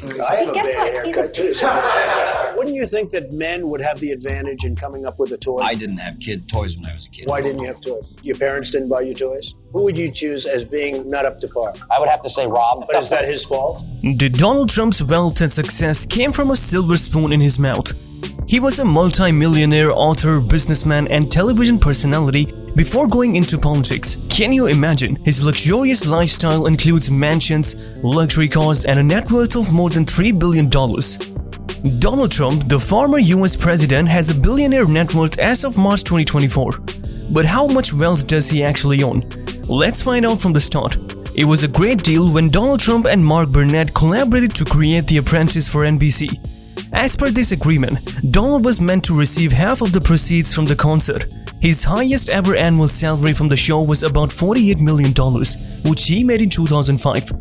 I have a bad haircut too. Wouldn't you think that men would have the advantage in coming up with a toy? I didn't have toys when I was a kid. Why didn't you have toys? Your parents didn't buy you toys? Who would you choose as being not up to par? I would have to say Rob. But is that his fault? Donald Trump's wealth and success came from a silver spoon in his mouth. He was a multi-millionaire author, businessman, and television personality before going into politics. Can you imagine? His luxurious lifestyle includes mansions, luxury cars, and a net worth of more than $3 billion. Donald Trump, the former US president, has a billionaire net worth as of March 2024. But how much wealth does he actually own? Let's find out from the start. It was a great deal when Donald Trump and Mark Burnett collaborated to create The Apprentice for NBC. As per this agreement, Donald was meant to receive half of the proceeds from the concert. His highest ever annual salary from the show was about $48 million, which he made in 2005.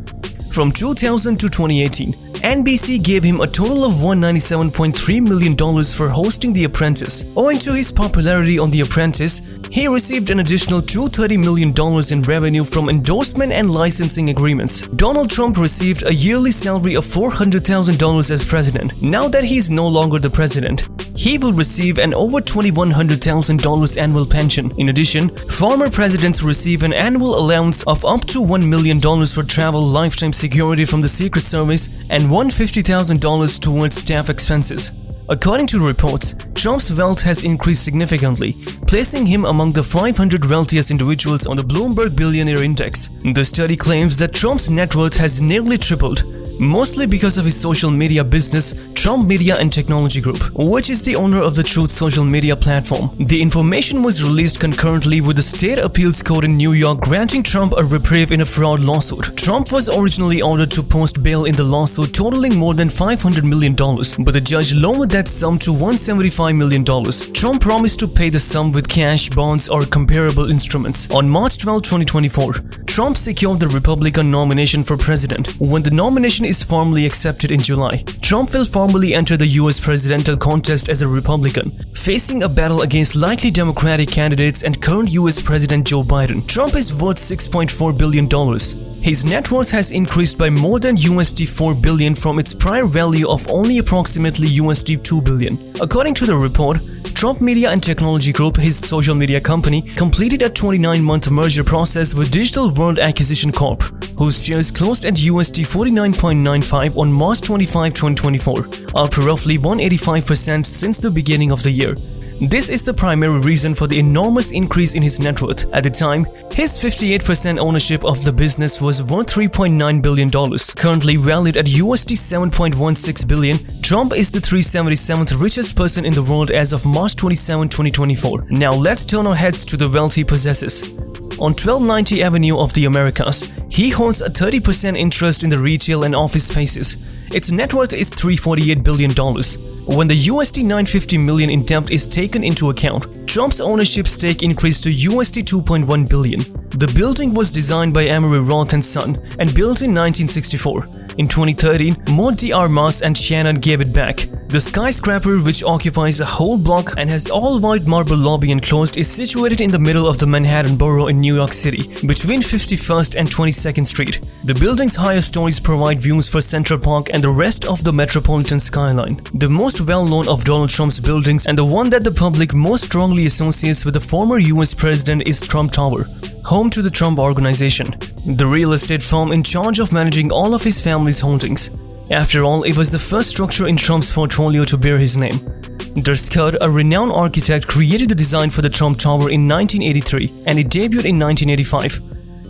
From 2000 to 2018, NBC gave him a total of $197.3 million for hosting The Apprentice. Owing to his popularity on The Apprentice, he received an additional $230 million in revenue from endorsement and licensing agreements. Donald Trump received a yearly salary of $400,000 as president. Now that he is no longer the president, he will receive an over $2,100,000 annual pension. In addition, former presidents receive an annual allowance of up to $1 million for travel, lifetime security from the Secret Service, and $150,000 towards staff expenses. According to reports, Trump's wealth has increased significantly, placing him among the 500 wealthiest individuals on the Bloomberg Billionaire Index. The study claims that Trump's net worth has nearly tripled, mostly because of his social media business, Trump Media and Technology Group, which is the owner of the Truth social media platform. The information was released concurrently with the state appeals court in New York granting Trump a reprieve in a fraud lawsuit. Trump was originally ordered to post bail in the lawsuit totaling more than $500 million, but the judge lowered that sum to $175 million. Trump promised to pay the sum with cash, bonds, or comparable instruments. On March 12, 2024, Trump secured the Republican nomination for president. When the nomination is formally accepted in July, Trump will formally enter the US presidential contest as a Republican, facing a battle against likely Democratic candidates and current US President Joe Biden. Trump is worth $6.4 billion. His net worth has increased by more than $4 billion from its prior value of only approximately $2 billion. According to the report, Trump Media and Technology Group, his social media company, completed a 29-month merger process with Digital World Acquisition Corp., whose shares closed at $49.95 on March 25, 2024, up roughly 185% since the beginning of the year. This is the primary reason for the enormous increase in his net worth. At the time, his 58% ownership of the business was worth $3.9 billion. Currently valued at $7.16 billion, Trump is the 377th richest person in the world as of March 27, 2024. Now let's turn our heads to the wealth he possesses. On 1290 Avenue of the Americas, he holds a 30% interest in the retail and office spaces. Its net worth is $348 billion. When the $950 million in debt is taken into account, Trump's ownership stake increased to $2.1 billion. The building was designed by Amory Roth & Son and built in 1964. In 2013, Maud D.R. and Shannon gave it back. The skyscraper, which occupies a whole block and has all-white marble lobby enclosed, is situated in the middle of the Manhattan borough in New York City, between 51st and 22nd Street. The building's higher stories provide views for Central Park and the rest of the metropolitan skyline. The most well-known of Donald Trump's buildings, and the one that the public most strongly associates with the former US president, is Trump Tower, home to the Trump Organization, the real estate firm in charge of managing all of his family's holdings. After all, it was the first structure in Trump's portfolio to bear his name. Der Scud, a renowned architect, created the design for the Trump Tower in 1983, and it debuted in 1985.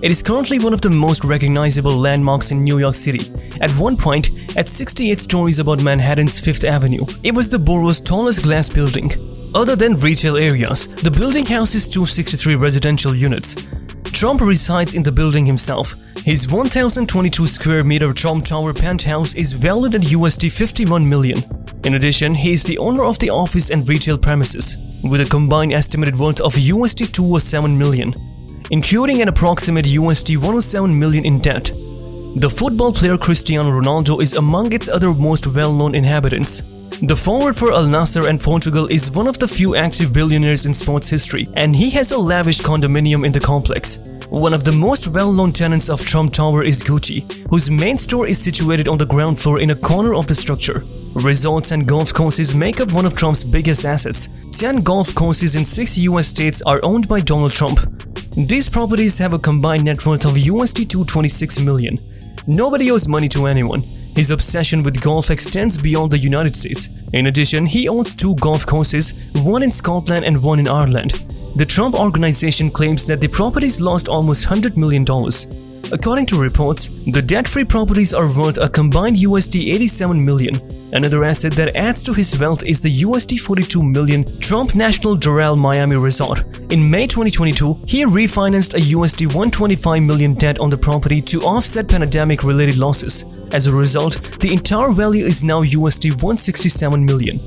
It is currently one of the most recognizable landmarks in New York City, at one point at 68 stories above Manhattan's Fifth Avenue. It was the borough's tallest glass building. Other than retail areas, the building houses 263 residential units. Trump resides in the building himself. His 1,022 square meter Trump Tower penthouse is valued at $51 million. In addition, he is the owner of the office and retail premises, with a combined estimated worth of $207 million, including an approximate $107 million in debt. The football player Cristiano Ronaldo is among its other most well-known inhabitants. The forward for Al Nassr and Portugal is one of the few active billionaires in sports history, and he has a lavish condominium in the complex. One of the most well-known tenants of Trump Tower is Gucci, whose main store is situated on the ground floor in a corner of the structure. Resorts and golf courses make up one of Trump's biggest assets. 10 golf courses in 6 US states are owned by Donald Trump. These properties have a combined net worth of USD $226 million. Nobody owes money to anyone. His obsession with golf extends beyond the United States. In addition, he owns 2 golf courses, one in Scotland and one in Ireland. The Trump Organization claims that the properties lost almost $100 million. According to reports, the debt-free properties are worth a combined USD $87 million. Another asset that adds to his wealth is the USD $42 million Trump National Doral Miami Resort. In May 2022, he refinanced a USD $125 million debt on the property to offset pandemic-related losses. As a result, the entire value is now USD $167 million.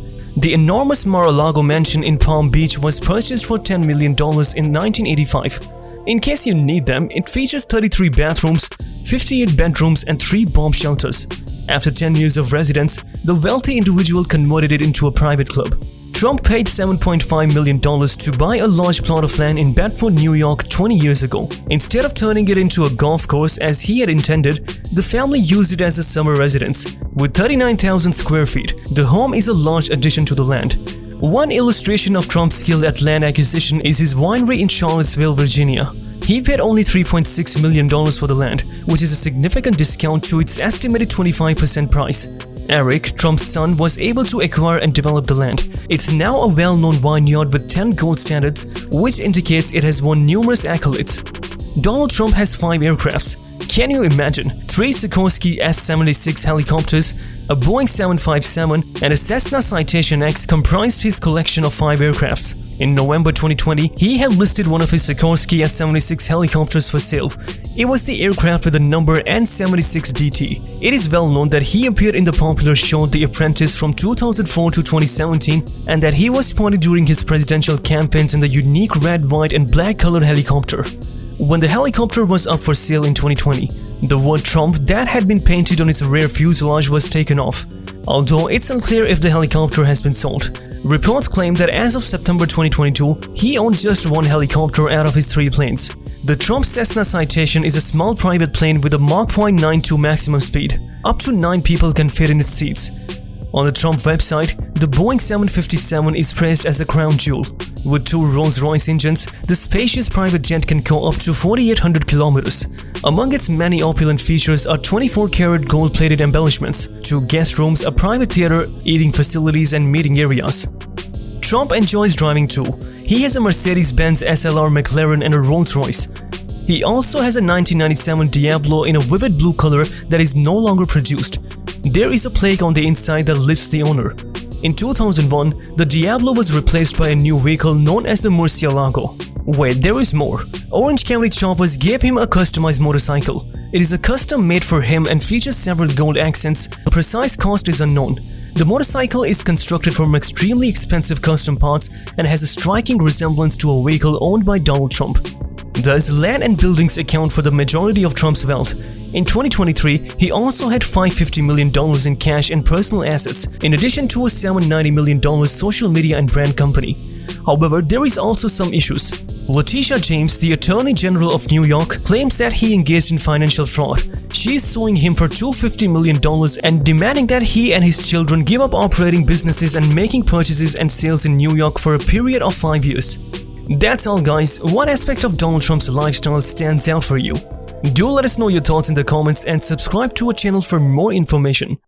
The enormous Mar-a-Lago mansion in Palm Beach was purchased for $10 million in 1985. In case you need them, it features 33 bathrooms, 58 bedrooms and 3 bomb shelters. After 10 years of residence, the wealthy individual converted it into a private club. Trump paid $7.5 million to buy a large plot of land in Bedford, New York 20 years ago. Instead of turning it into a golf course as he had intended, the family used it as a summer residence. With 39,000 square feet, the home is a large addition to the land. One illustration of Trump's skill at land acquisition is his winery in Charlottesville, Virginia. He paid only $3.6 million for the land, which is a significant discount to its estimated 25% price. Eric, Trump's son, was able to acquire and develop the land. It's now a well-known vineyard with 10 gold standards, which indicates it has won numerous accolades. Donald Trump has 5 aircrafts. Can you imagine? 3 Sikorsky S-76 helicopters, a Boeing 757, and a Cessna Citation X comprised his collection of 5 aircrafts. In November 2020, he had listed one of his Sikorsky S-76 helicopters for sale. It was the aircraft with the number N76DT. It is well known that he appeared in the popular show The Apprentice from 2004 to 2017 and that he was spotted during his presidential campaigns in the unique red, white and black colored helicopter. When the helicopter was up for sale in 2020, the word Trump that had been painted on its rear fuselage was taken off. Although it's unclear if the helicopter has been sold. Reports claim that as of September 2022, he owned just 1 helicopter out of his 3 planes. The Trump Cessna Citation is a small private plane with a Mach 0.92 maximum speed. Up to 9 people can fit in its seats. On the Trump website, the Boeing 757 is praised as the crown jewel. With 2 Rolls-Royce engines, the spacious private jet can go up to 4,800 kilometers. Among its many opulent features are 24-karat gold-plated embellishments, 2 guest rooms, a private theater, eating facilities and meeting areas. Trump enjoys driving too. He has a Mercedes-Benz SLR McLaren and a Rolls-Royce. He also has a 1997 Diablo in a vivid blue color that is no longer produced. There is a plaque on the inside that lists the owner. In 2001, the Diablo was replaced by a new vehicle known as the Murcielago. Wait, there is more. Orange County Choppers gave him a customized motorcycle. It is a custom made for him and features several gold accents. The precise cost is unknown. The motorcycle is constructed from extremely expensive custom parts and has a striking resemblance to a vehicle owned by Donald Trump. Thus, land and buildings account for the majority of Trump's wealth. In 2023, he also had $550 million in cash and personal assets, in addition to a $790 million social media and brand company. However, there is also some issues. Letitia James, the Attorney General of New York, claims that he engaged in financial fraud. She is suing him for $250 million and demanding that he and his children give up operating businesses and making purchases and sales in New York for a period of 5 years. That's all, guys. What aspect of Donald Trump's lifestyle stands out for you? Do let us know your thoughts in the comments and subscribe to our channel for more information.